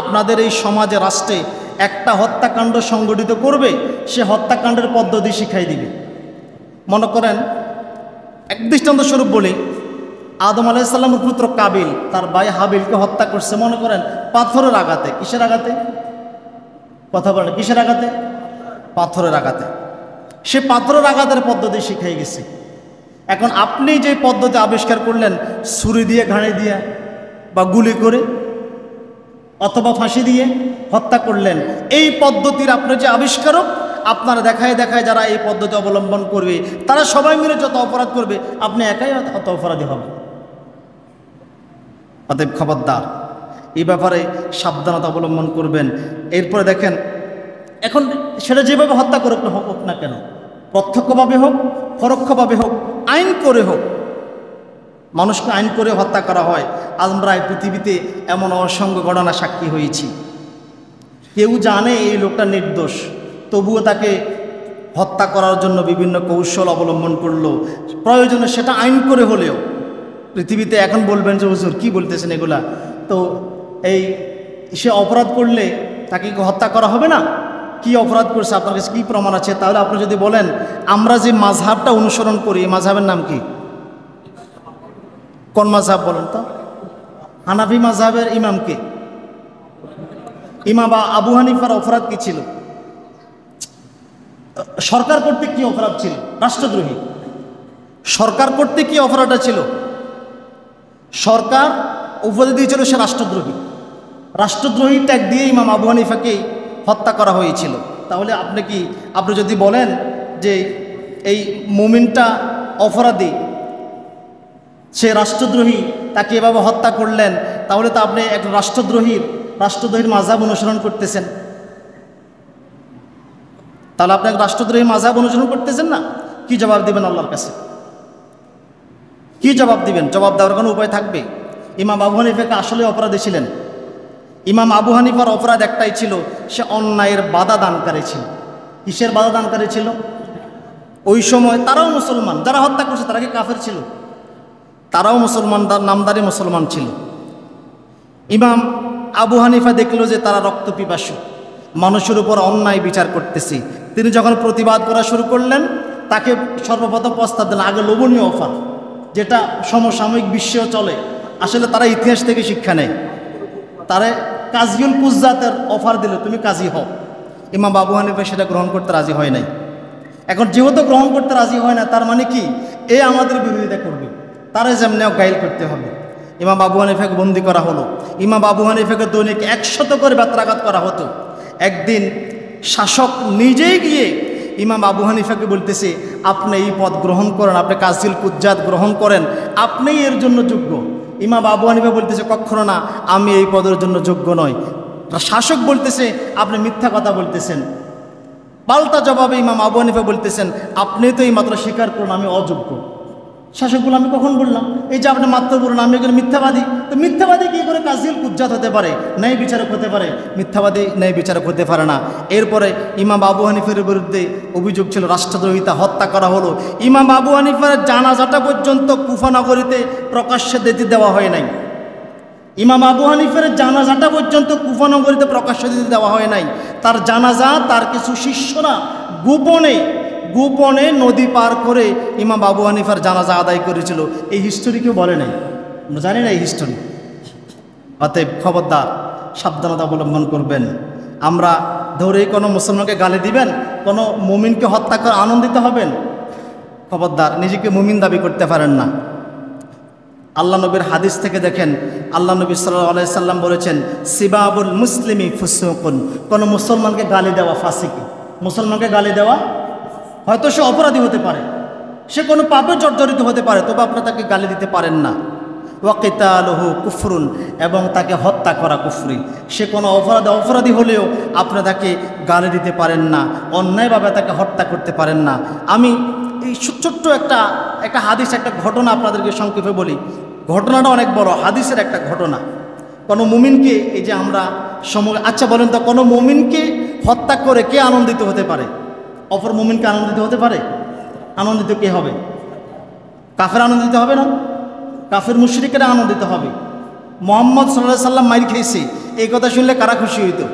আপনাদের এই সমাজে রাষ্ট্রে একটা হত্যাকাণ্ড সংগঠিত করবে, সে হত্যাকাণ্ডের পদ্ধতি শিখাই দিবে। মনে করেন এক দৃষ্টান্ত স্বরূপ বলি, আদম আলাইহিস সালামের পুত্র কাবিল তার ভাই হাবিলকে হত্যা করছে, মনে করেন পাথরের আঘাতে। কিসের আঘাতে? কথা বলেন, কিসের আঘাতে? পাথরের আঘাতে। সে পাথরের আঘাতের পদ্ধতি শিখাই গেছে। এখন আপনি যে পদ্ধতি আবিষ্কার করলেন, ছুরি দিয়ে, ঘাড়ে দিয়ে, বা গুলি করে, অথবা ফাঁসি দিয়ে হত্যা করলেন, এই পদ্ধতির আপনি যে আবিষ্কারক, আপনারা দেখায় দেখায় যারা এই পদ্ধতি অবলম্বন করবে, তারা সবাই মিলে যত অপরাধ করবে, আপনি একাই অত অপরাধী হবেন। অতএব খবরদার, এই ব্যাপারে সাবধানতা অবলম্বন করবেন। এরপরে দেখেন, এখন সেটা যেভাবে হত্যা করে হোক না কেন, প্রত্যক্ষভাবে হোক, পরোক্ষভাবে হোক, আইন করে হোক, মানুষকে আইন করে হত্যা করা হয়। আমরা এই পৃথিবীতে এমন অসংখ্য ঘটনা সাক্ষী হয়েছি। কেউ জানে এই লোকটা নির্দোষ, তবুও তাকে হত্যা করার জন্য বিভিন্ন কৌশল অবলম্বন করলো, প্রয়োজনে সেটা আইন করে হলেও। পৃথিবীতে এখন বলবেন যে হুজুর কী বলতেছেন এগুলা, তো এই সে অপরাধ করলে তাকে কি হত্যা করা হবে না? কি অপরাধ করছে, আপনার কাছে কী প্রমাণ আছে? তাহলে আপনি যদি বলেন আমরা যে মাযহাবটা অনুসরণ করি, এই মাযহাবের নাম কি? কোন মাযহাব বলেন তো? হানাফি মাযহাবের ইমাম কে? ইমাম আবু হানিফার অপরাধ কি ছিল? সরকার কর্তৃক কি অপরাধ ছিল? রাষ্ট্রদ্রোহী। সরকার কর্তৃক কি অপরাধটা ছিল? সরকার উপাধি দিয়েছিল সে রাষ্ট্রদ্রোহী। রাষ্ট্রদ্রোহী ট্যাগ দিয়ে ইমাম আবু হানিফাকে হত্যা করা হয়েছিল। তাহলে আপনি যদি বলেন যে এই মুমিনটা অপরাধী, সে রাষ্ট্রদ্রোহী, তাকে এভাবে হত্যা করলেন, তাহলে তো আপনি এক রাষ্ট্রদ্রোহীর মাযহাব অনুসরণ করতেছেন। তাহলে আপনি এক রাষ্ট্রদ্রোহীর মাযহাব অনুসরণ করতেছেন না? কি জবাব দিবেন আল্লাহর কাছে? কি জবাব দিবেন? জবাব দেওয়ার কোনো উপায় থাকবে? ইমাম আবু হানিফাকে আসলে অপরাধী ছিলেন। ইমাম আবু হানিফার অপরাধ একটাই ছিল, সে অন্যায়ের বাধা দানকারী ছিল। কিসের বাধা দানকারী ছিল? ওই সময় তারাও মুসলমান, যারা হত্যা করছে তারা কি কাফের ছিল? তারাও মুসলমান, নামদারি মুসলমান ছিল। ইমাম আবু হানিফা দেখলো যে তারা রক্তপিপাসু, মানুষের উপর অন্যায় বিচার করতেছে। তিনি যখন প্রতিবাদ করা শুরু করলেন, তাকে সর্বপ্রথম প্রস্তাব দিলেন আগে লোভনীয় অফার, যেটা সমসাময়িক বিশ্বেও চলে। আসলে তারা ইতিহাস থেকে শিক্ষা নেয়। তারা কাজিউল কুজ্জাতের অফার দিল, তুমি কাজী হও। ইমাম আবু হানিফা সেটা গ্রহণ করতে রাজি হয় নাই। এখন যেহেতু গ্রহণ করতে রাজি হয় না, তার মানে কি এ আমাদের বিরোধিতা করবে, তারা যেমনিও গাইল করতে হবে। ইমাম আবু হানিফাকে বন্দি করা হলো। ইমাম আবু হানিফাকে দৈনিক 100 করে বেত্রাঘাত করা হতো। একদিন শাসক নিজেই গিয়ে ইমাম আবু হানিফাকে বলতেছে, আপনি এই পদ গ্রহণ করেন, আপনি কাজিল কুজ্জাত গ্রহণ করেন, আপনি এর জন্য যোগ্য। ইমাম আবু হানিফা বলতেছে, কখনো না, আমি এই পদের জন্য যোগ্য নই। শাসক বলতেছে, আপনি মিথ্যা কথা বলতেছেন। পাল্টা জবাবে ইমাম আবু হানিফা বলতেছেন, আপনি তো এই মাত্র স্বীকার করুন আমি অযোগ্য। শাসক বলে, আমি কখন বললাম? এই যে আপনি মাত্র বলুন আমি একজন মিথ্যাবাদী। তো মিথ্যাবাদী কী করে কাজিল কুজ্জাত হতে পারে, ন্যায় বিচারক হতে পারে? মিথ্যাবাদী ন্যায় বিচারক হতে পারে না। এরপরে ইমাম আবু হানিফার বিরুদ্ধে অভিযোগ ছিল রাষ্ট্রদ্রোহিতা, হত্যা করা হলো। ইমাম আবু হানিফার জানাজাটা পর্যন্ত কুফা নগরীতে প্রকাশ্যে দিতে দেওয়া হয় নাই। ইমাম আবু হানিফার জানাজাটা পর্যন্ত কুফা নগরীতে প্রকাশ্যে দিতে দেওয়া হয় নাই। তার জানাজা তার কিছু শিষ্যরা গোপনে নদী পার করে ইমাম আবু হানিফার জানাজা আদায় করেছিল। এই হিস্টোরি কেউ বলে নাই, আমরা জানি না এই হিস্টোরি। অতএব খবরদার, সাবধানতা অবলম্বন করবেন। আমরা ধরে কোনো মুসলমানকে গালি দিবেন, কোনো মুমিনকে হত্যা করে আনন্দিত হবেন? খবরদার, নিজেকে মুমিন দাবি করতে পারেন না। আল্লাহ নবীর হাদিস থেকে দেখেন, আল্লাহ নবী সাল্লাল্লাহু আলাইহি সাল্লাম বলেছেন, সিবাবুল মুসলিমি ফুসুকুন, কোনো মুসলমানকে গালি দেওয়া ফাসিকি। মুসলমানকে গালি দেওয়া, হয়তো সে অপরাধী হতে পারে, সে কোনো পাপে জর্জরিত হতে পারে, তবে আপনি তাকে গালি দিতে পারেন না। ওয়া কিতালুহু কুফরুন, এবং তাকে হত্যা করা কুফরি। সে কোনো অপরাধী হলেও আপনি তাকে গালি দিতে পারেন না, অন্যায়ভাবে তাকে হত্যা করতে পারেন না। আমি এই ছোট্ট একটা হাদিস, একটা ঘটনা আপনাদেরকে সংক্ষেপে বলি। ঘটনাটা অনেক বড়, হাদিসের একটা ঘটনা। কোনো মুমিনকে, এই যে আমরা আচ্ছা বলেন তো, কোনো মুমিনকে হত্যা করে কে আনন্দিত হতে পারে? অপর মুমিনকে আনন্দিত হতে পারে? আনন্দিত কে হবে? কাফের আনন্দিত হবে না? কাফের মুশরিকেরা আনন্দিত হবে। মুহাম্মদ সাল্লাল্লাহু আলাইহি সাল্লাম মাইর খেয়েছে, এই কথা শুনলে কারা খুশি হইতো?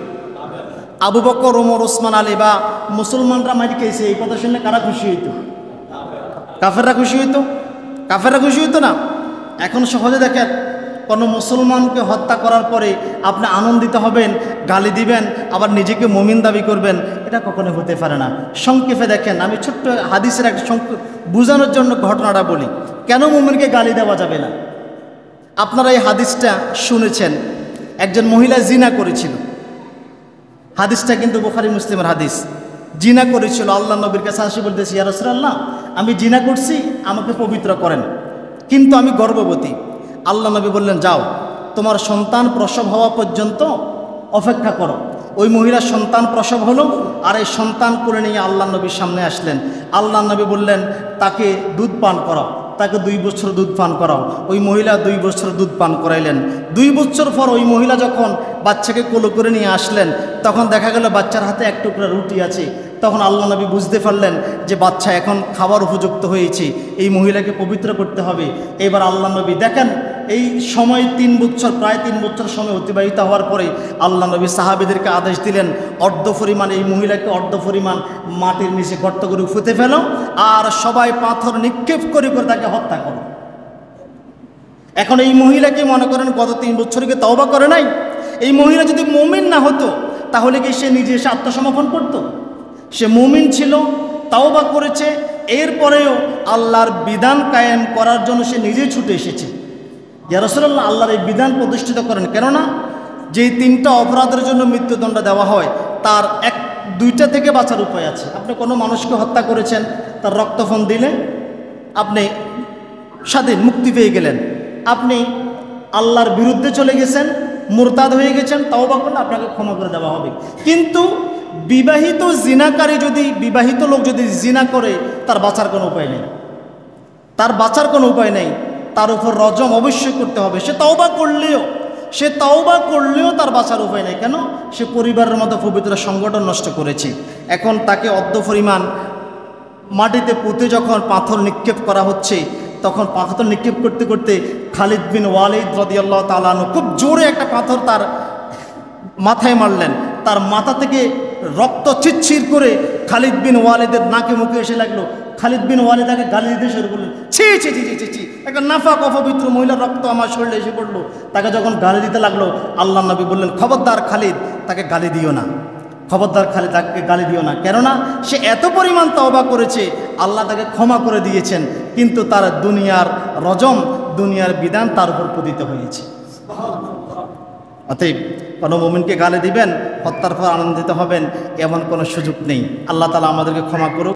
আবু বকর, ওমর, ওসমান, আলী বা মুসলমানরা মারি খেয়েছে, এই কথা শুনলে কারা খুশি হইতো? কাফেররা খুশি হইতো? কাফেররা খুশি হইতো না। এখন সহজে দেখেন, কোনো মুসলমানকে হত্যা করার পরে আপনি আনন্দিত হবেন, গালি দিবেন, আবার নিজেকে মুমিন দাবি করবেন, এটা কখনো হতে পারে না। সংক্ষেপে দেখেন, আমি ছোট্ট হাদিসের একটা বোঝানোর জন্য ঘটনাটা বলি, কেন মুমিনকে গালি দেওয়া যাবে না। আপনারা এই হাদিসটা শুনেছেন, একজন মহিলা জিনা করেছিল। হাদিসটা কিন্তু বুখারী মুসলিমের হাদিস। জিনা করেছিল, আল্লাহ নবীর কাছে আসি বলতেছি, ইয়া রাসূলুল্লাহ, আমি জিনা করছি, আমাকে পবিত্র করেন, কিন্তু আমি গর্ভবতী। আল্লাহ নবী বললেন, যাও, তোমার সন্তান প্রসব হওয়া পর্যন্ত অপেক্ষা করো। ওই মহিলার সন্তান প্রসব হলো, আর এই সন্তান করে নিয়ে আল্লাহ নবীর সামনে আসলেন। আল্লাহ নবী বললেন, তাকে দুধ পান করাও, তাকে 2 বছর দুধ পান করাও। ওই মহিলা 2 বছর দুধ পান করাইলেন। 2 বছর পর ওই মহিলা যখন বাচ্চাকে কোলে করে নিয়ে আসলেন, তখন দেখা গেল বাচ্চার হাতে 1 টুকরা রুটি আছে। তখন আল্লাহ নবী বুঝতে পারলেন যে বাচ্চা এখন খাবার উপযুক্ত হয়েছে, এই মহিলাকে পবিত্র করতে হবে। এবার আল্লাহ নবী দেখেন, এই সময় 3 বছর, প্রায় 3 বছর সময় অতিবাহিত হওয়ার পরে আল্লাহ নবী সাহাবীদেরকে আদেশ দিলেন, অর্ধ পরিমাণ এই মহিলাকে অর্ধ পরিমাণ মাটির নিচে গর্ত করে পুঁতে ফেলো, আর সবাই পাথর নিক্ষেপ করে করে তাকে হত্যা করো। এখন এই মহিলাকে মনে করেন গত 3 বছরকে তওবা করে নাই। এই মহিলা যদি মুমিন না হতো, তাহলে কি সে নিজে এসে আত্মসমর্পণ করতো? সে মুমিন ছিল, তওবা করেছে, এরপরেও আল্লাহর বিধান কায়েম করার জন্য সে নিজেই ছুটে এসেছে। ইয়া রাসূলুল্লাহ, আল্লাহর এই বিধান প্রতিষ্ঠিত করেন। কেননা যেই 3টা অপরাধের জন্য মৃত্যুদণ্ড দেওয়া হয়, তার 2টা থেকে বাঁচার উপায় আছে। আপনি কোনো মানুষকে হত্যা করেছেন, তার রক্তফোন দিলে আপনি স্বাধীন, মুক্তি পেয়ে গেলেন। আপনি আল্লাহর বিরুদ্ধে চলে গেছেন, মুরতাদ হয়ে গেছেন, তওবা করলে আপনাকে ক্ষমা করে দেওয়া হবে। কিন্তু বিবাহিত বিবাহিত লোক যদি জিনা করে, তার বাঁচার কোনো উপায় নেই, তার বাঁচার কোনো উপায় নেই। তার উপর রজম অবশ্যই করতে হবে। সে তওবা করলেও তার বাঁচার উপায় নেই। কেন? সে পরিবারের মতো পবিত্র সংগঠন নষ্ট করেছে। এখন তাকে অর্ধ পরিমাণ মাটিতে পুঁতে যখন পাথর নিক্ষেপ করা হচ্ছে, তখন পাথর নিক্ষেপ করতে করতে খালিদ বিন ওয়ালিদ রাদিয়াল্লাহু তাআলা আনহু খুব জোরে একটা পাথর তার মাথায় মারলেন। তার মাথা থেকে রক্ত ছিটছির করে খালিদ বিন ওয়ালিদের নাকে মুখে এসে লাগলো। খালিদ বিন ওয়ালিদ তাকে গালি দিতে শুরু করলেন, ছি ছি ছি ছি ছি, একটা নাফাক অপবিত্র মহিলার রক্ত আমার শরীরে এসে পড়লো। তাকে যখন গালি দিতে লাগলো, আল্লাহ নবী বললেন, খবরদার খালিদ, তাকে গালি দিও না, খবরদার খালিদ, তাকে গালি দিও না। কেননা সে এত পরিমাণ তওবা করেছে, আল্লাহ তাকে ক্ষমা করে দিয়েছেন, কিন্তু তার দুনিয়ার রজম, দুনিয়ার বিধান তার উপর পতিত হয়েছে। অতএব কোনো মুমিনকে গালি দিবেন, হত্যার পর আনন্দিত হবেন, এমন কোনো সুযোগ নেই। আল্লাহ তাআলা আমাদেরকে ক্ষমা করুক।